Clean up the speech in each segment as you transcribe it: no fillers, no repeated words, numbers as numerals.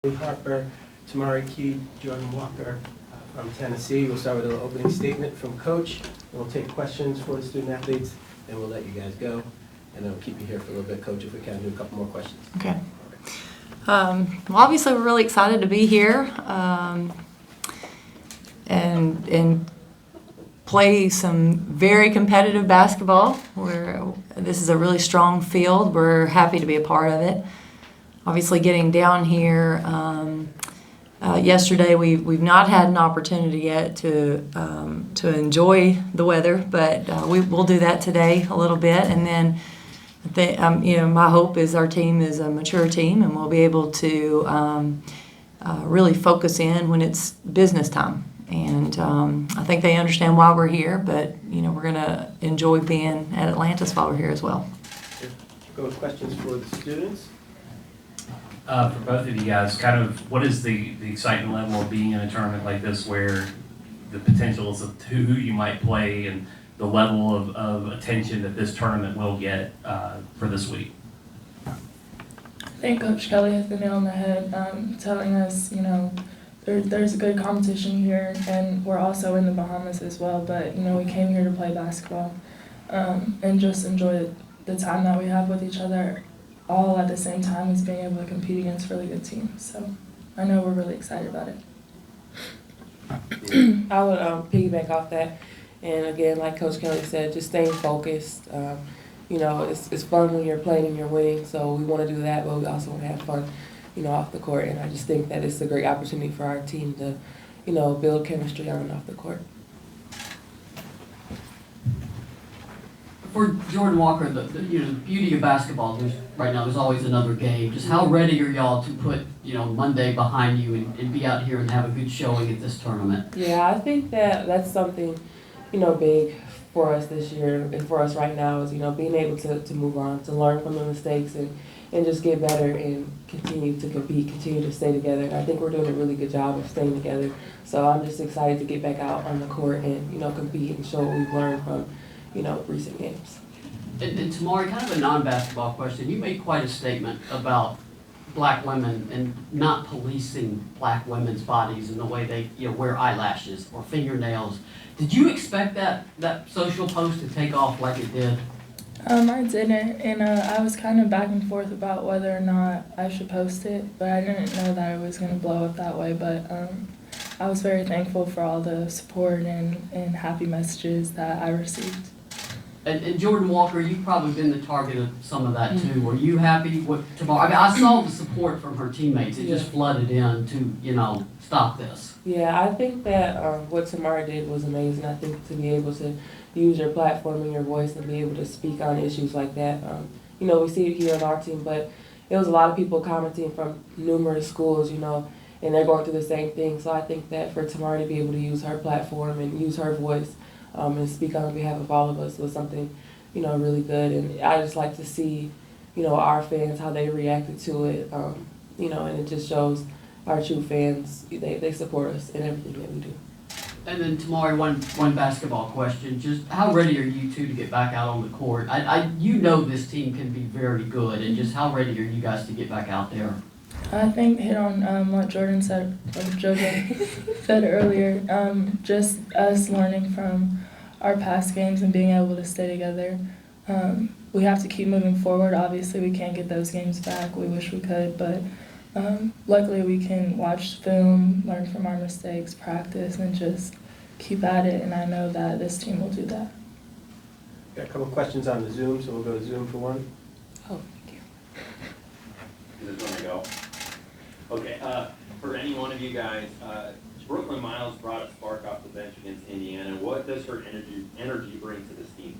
Kellie Harper, Tamari, Jordan Walker from Tennessee. We'll start with an opening statement from Coach, and we'll take questions for the student athletes, then we'll let you guys go, and then we'll keep you here for a little bit, Coach, if we can do a couple more questions. Okay. Well, obviously, we're really excited to be here and play some very competitive basketball. This is a really strong field. We're happy to be a part of it. Obviously, getting down here yesterday, we've not had an opportunity yet to enjoy the weather, but we'll do that today a little bit, and then. My hope is our team is a mature team, and we'll be able to really focus in when it's business time. And I think they understand why we're here, but we're going to enjoy being at Atlantis while we're here as well. Go with questions for the students. For both of you guys, kind of what is the excitement level of being in a tournament like this, where the potentials of who you might play and the level of attention that this tournament will get for this week? I think Coach Kelly has the nail on the head, telling us, there's a good competition here, and we're also in the Bahamas as well, but, we came here to play basketball and just enjoy the time that we have with each other, all at the same time as being able to compete against really good teams. So I know we're really excited about it. I would piggyback off that. And again, like Coach Kelly said, just staying focused. It's fun when you're playing and you're winning, so we want to do that, but we also want to have fun, off the court. And I just think that it's a great opportunity for our team to, build chemistry on and off the court. For Jordan Walker, the beauty of basketball right now, there's always another game. Just how ready are y'all to put Monday behind you and be out here and have a good showing at this tournament? Yeah, I think that's something big for us this year and for us right now is, being able to move on, to learn from the mistakes and just get better and continue to compete, continue to stay together. And I think we're doing a really good job of staying together. So I'm just excited to get back out on the court and, compete and show what we've learned from, recent games. And Tamari, kind of a non-basketball question. You made quite a statement about black women and not policing black women's bodies and the way they wear eyelashes or fingernails. Did you expect that social post to take off like it did? I didn't, and I was kind of back and forth about whether or not I should post it, but I didn't know that it was going to blow up that way. But I was very thankful for all the support and happy messages that I received. And Jordan Walker, you've probably been the target of some of that too. Were you happy with Tamari? I mean, I saw the support from her teammates. It just flooded in to, stop this. Yeah, I think that what Tamari did was amazing. I think to be able to use your platform and your voice and be able to speak on issues like that. We see it here on our team, but it was a lot of people commenting from numerous schools, and they're going through the same thing. So I think that for Tamari to be able to use her platform and use her voice and speak on behalf of all of us was something, really good. And I just like to see, our fans, how they reacted to it, and it just shows our true fans, they support us in everything that we do. And then Tamari, one basketball question. Just how ready are you two to get back out on the court? This team can be very good, and just how ready are you guys to get back out there? I think hit on what Jordan said, or JoJo said earlier, just us learning from our past games and being able to stay together. We have to keep moving forward. Obviously, we can't get those games back. We wish we could, but luckily we can watch film, learn from our mistakes, practice, and just keep at it, and I know that this team will do that. Got a couple questions on the Zoom, so we'll go to Zoom for one. Oh, thank you. Is this one I go? Okay, for any one of you guys, Brooklyn Miles brought a spark off the bench against Indiana. What does her energy bring to this team?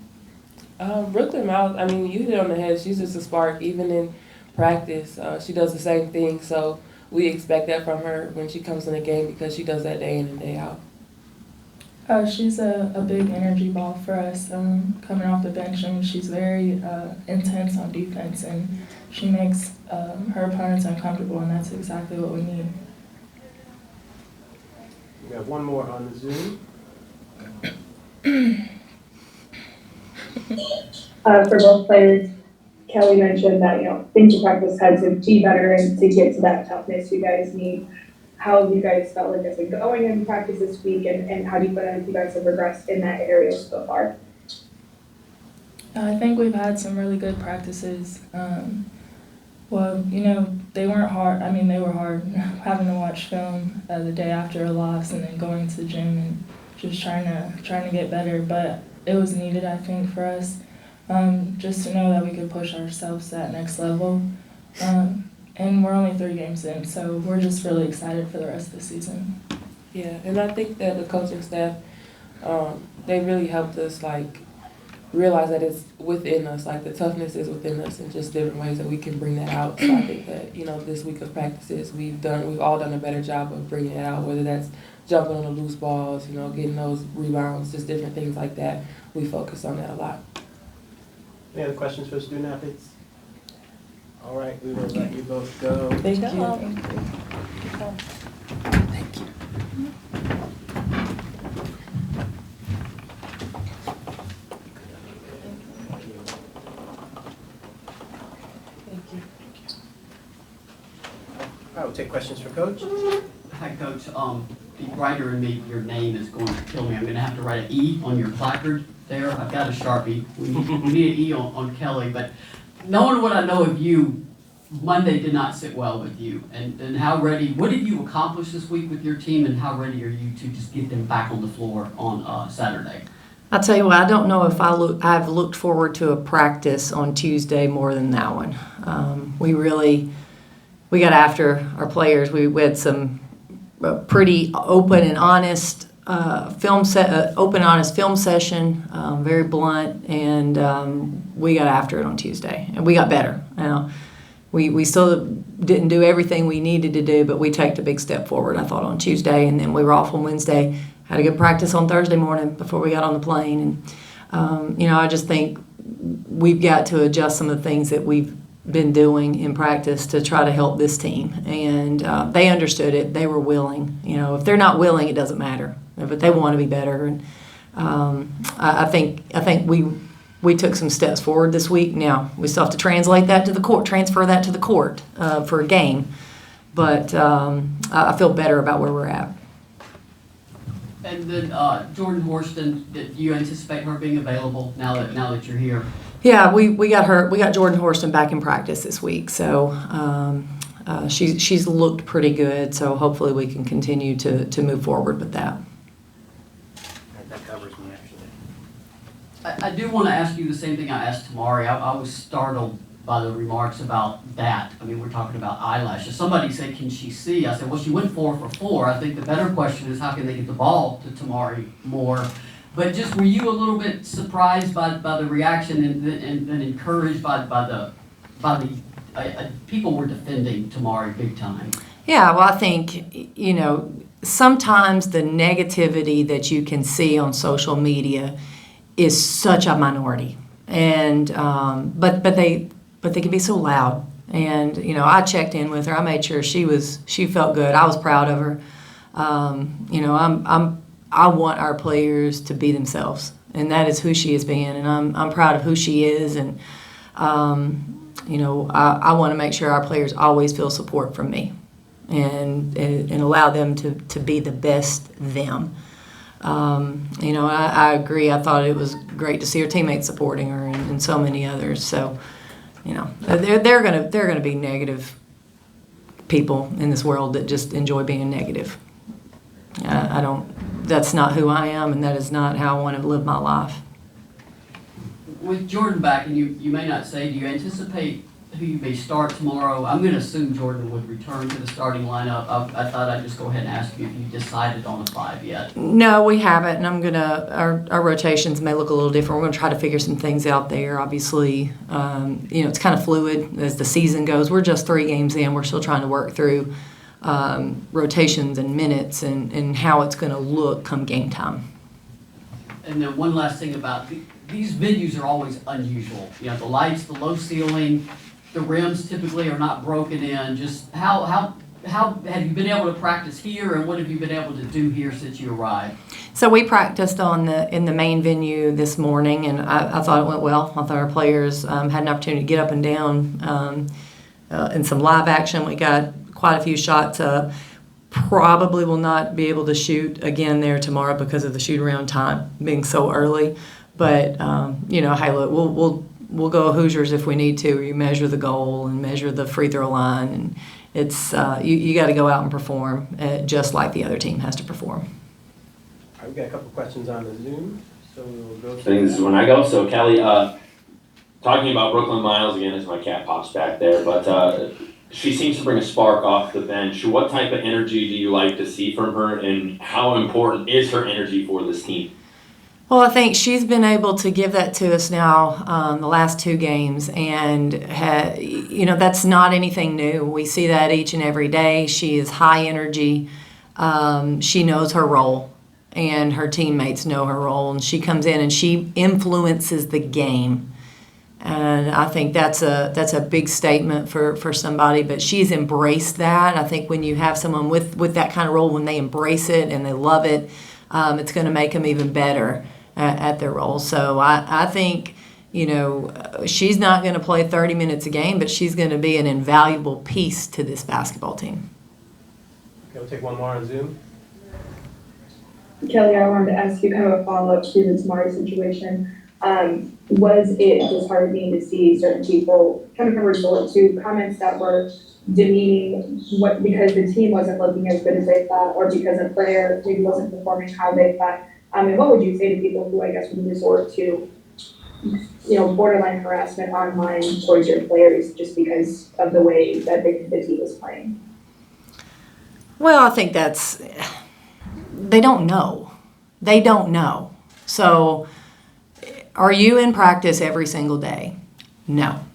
Brooklyn Miles, you hit it on the head. She's just a spark. Even in practice, she does the same thing. So we expect that from her when she comes in the game because she does that day in and day out. She's a big energy ball for us coming off the bench, and she's very intense on defense, and she makes her opponents uncomfortable, and that's exactly what we need. We have one more on the Zoom. For both players, Kelly mentioned that, things in practice had to be better and to get to that toughness you guys need. How have you guys felt like it's been going in practice this week, and how do you feel like you guys have progressed in that area so far? I think we've had some really good practices. Well, they weren't hard. I mean, they were hard having to watch film the day after a loss and then going to the gym and just trying to get better. But it was needed, I think, for us, just to know that we could push ourselves to that next level. And we're only 3 games in, so we're just really excited for the rest of the season. Yeah, and I think that the coaching staff, they really helped us realize that it's within us, the toughness is within us, and just different ways that we can bring that out. So I think that this week of practices we've all done a better job of bringing it out, whether that's jumping on the loose balls, getting those rebounds, just different things like that. We focus on that a lot. Any other questions for student athletes? All right, we will let you both go. Thank Thank you. Thank you. All right, we'll take questions for Coach. Hi, Coach. The writer in me, your name is going to kill me. I'm going to have to write an E on your placard there. I've got a Sharpie. We need an E on Kelly. But knowing what I know of you, Monday did not sit well with you. And how ready, what did you accomplish this week with your team, and how ready are you to just get them back on the floor on Saturday? I'll tell you what, I don't know if I've looked forward to a practice on Tuesday more than that one. We got after our players. We had some pretty open and honest film session, very blunt, and we got after it on Tuesday, and we got better. We still didn't do everything we needed to do, but we took a big step forward, I thought, on Tuesday, and then we were off on Wednesday. Had a good practice on Thursday morning before we got on the plane, and I just think we've got to adjust some of the things that we've been doing in practice to try to help this team, and they understood it. They were willing. If they're not willing, it doesn't matter, but they want to be better, and I think we took some steps forward this week. Now we still have to translate that to the court, transfer that to the court for a game, but I feel better about where we're at. And then Jordan Horston, do you anticipate her being available now that you're here? Yeah, we got her. We got Jordan Horston back in practice this week, so she's looked pretty good. So hopefully we can continue to move forward with that. That covers me, actually. I do want to ask you the same thing I asked Tamari. I was startled by the remarks about that. I mean, we're talking about eyelashes. Somebody said, can she see? I said, well, she went 4 for 4. I think the better question is how can they get the ball to Tamari more? But just were you a little bit surprised by the reaction and encouraged by the people were defending Tamari big time? Yeah, well, I think, sometimes the negativity that you can see on social media is such a minority. And, but they can be so loud. And, I checked in with her. I made sure she felt good. I was proud of her. I want our players to be themselves, and that is who she is being, and I'm proud of who she is, and I want to make sure our players always feel support from me, and allow them to be the best them. I agree. I thought it was great to see her teammates supporting her, and so many others. So, they're gonna be negative people in this world that just enjoy being negative. That's not who I am, and that is not how I want to live my life. With Jordan back, and you may not say, do you anticipate who you may start tomorrow? I'm going to assume Jordan would return to the starting lineup. I thought I'd just go ahead and ask you if you decided on the 5 yet. No, we haven't, and our rotations may look a little different. We're going to try to figure some things out there. Obviously, it's kind of fluid as the season goes. We're just 3 games in. We're still trying to work through rotations and minutes and how it's going to look come game time. And then one last thing about these venues are always unusual. The lights, the low ceiling, the rims typically are not broken in. Just how how have you been able to practice here, and what have you been able to do here since you arrived? So we practiced in the main venue this morning, and I thought it went well. I thought our players had an opportunity to get up and down in some live action. We got quite a few shots up. Probably will not be able to shoot again there tomorrow because of the shoot around time being so early. But hey, look, we'll go Hoosiers if we need to. You measure the goal and measure the free throw line, and it's you got to go out and perform just like the other team has to perform. All right, we've got a couple questions on the Zoom, so we'll go through Things that. when I go. So Kelly, talking about Brooklyn Miles again as my cat pops back there, but she seems to bring a spark off the bench. What type of energy do you like to see from her, and how important is her energy for this team? Well, I think she's been able to give that to us now the last 2 games, and that's not anything new. We see that each and every day. She is high energy. She knows her role, and her teammates know her role, and she comes in and she influences the game. And I think that's a big statement for somebody, but she's embraced that. I think when you have someone with that kind of role, when they embrace it and they love it, it's going to make them even better at their role. So I think, she's not going to play 30 minutes a game, but she's going to be an invaluable piece to this basketball team. Okay, we'll take one more on Zoom. Kelly, I wanted to ask you kind of a follow-up to the Tamari situation. Was it disheartening to see certain people kind of resort to comments that were demeaning because the team wasn't looking as good as they thought, or because a player maybe wasn't performing how they thought? And what would you say to people who, I guess, would resort to, borderline harassment online towards your players just because of the way that the team was playing? Well, I think they don't know. They don't know. So, are you in practice every single day? No.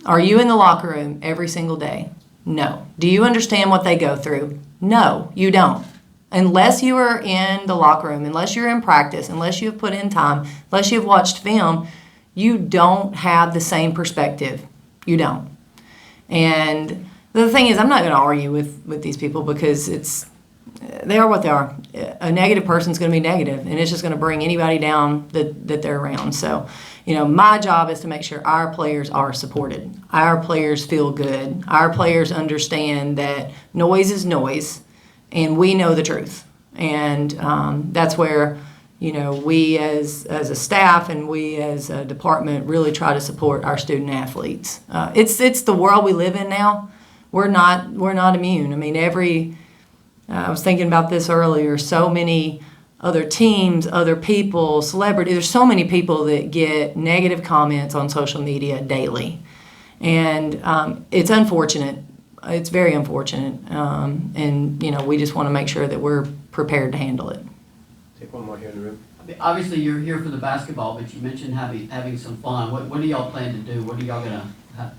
Are you in the locker room every single day? No. Do you understand what they go through? No, you don't. Unless you are in the locker room, unless you're in practice, unless you've put in time, unless you've watched film, you don't have the same perspective. You don't. And the thing is, I'm not going to argue with these people because they are what they are. A negative person's going to be negative, and it's just going to bring anybody down that they're around. So, my job is to make sure our players are supported. Our players feel good. Our players understand that noise is noise, and we know the truth. And that's where, we as a staff and we as a department really try to support our student athletes. It's the world we live in now. We're not immune. I mean, I was thinking about this earlier. So many other teams, other people, celebrities. There's so many people that get negative comments on social media daily, and it's unfortunate. It's very unfortunate, and we just want to make sure that we're prepared to handle it. Take one more here in the room. Obviously, you're here for the basketball, but you mentioned having some fun. What do y'all plan to do? What are y'all gonna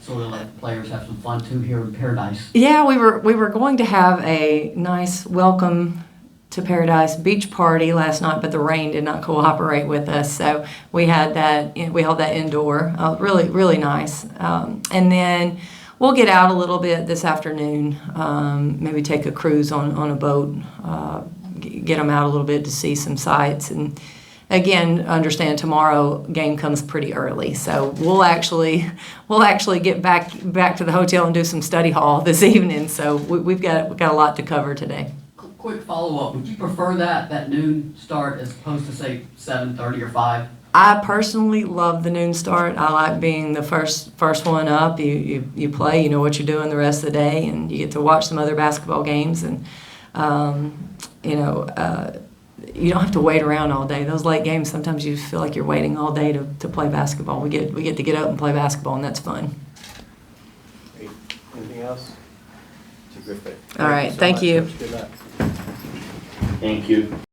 sort of let players have some fun too here in Paradise? Yeah, we were going to have a nice welcome to Paradise beach party last night, but the rain did not cooperate with us, so we held that indoor. Really, really nice. And then we'll get out a little bit this afternoon. Maybe take a cruise on a boat. Get them out a little bit to see some sights. And again, understand tomorrow game comes pretty early, so we'll actually get back to the hotel and do some study hall this evening. So we've got a lot to cover today. Quick follow-up, would you prefer that noon start as opposed to, say, 7:30 or 5? I personally love the noon start. I like being the first one up. You play, you know what you're doing the rest of the day, and you get to watch some other basketball games. And you don't have to wait around all day. Those late games, sometimes you feel like you're waiting all day to play basketball. We get to get up and play basketball, and that's fun. Great. Anything else? Terrific. All right, thank you. Good luck. Thank you.